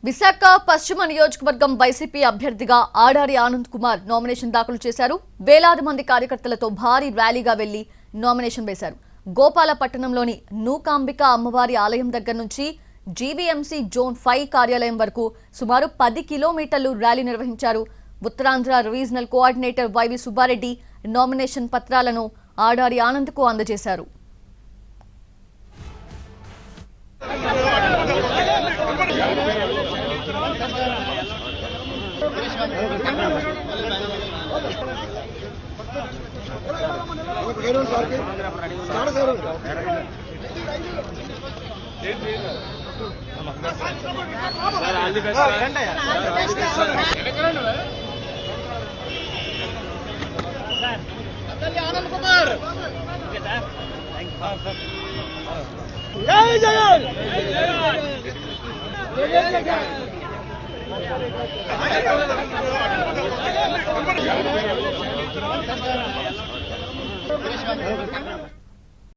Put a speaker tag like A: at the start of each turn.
A: విశాఖ పశ్చిమ నియోజకవర్గం వైసీపీ అభ్యర్థిగా ఆడారి ఆనంద్ కుమార్ నామినేషన్ దాఖలు చేశారు. వేలాది మంది కార్యకర్తలతో భారీ ర్యాలీగా వెళ్లి నామినేషన్ వేశారు. గోపాలపట్టణంలోని నూకాంబిక అమ్మవారి ఆలయం దగ్గర నుంచి జీవీఎంసీ జోన్ 5 కార్యాలయం వరకు సుమారు 10 కిలోమీటర్లు ర్యాలీ నిర్వహించారు. Uttarandhra regional coordinator YV Subba Reddy nomination పత్రాలను ఆడారి ఆనంద్కు అందజేశారు.
B: ఆనంద్ కుమార్ జై జగన్ జై జగన్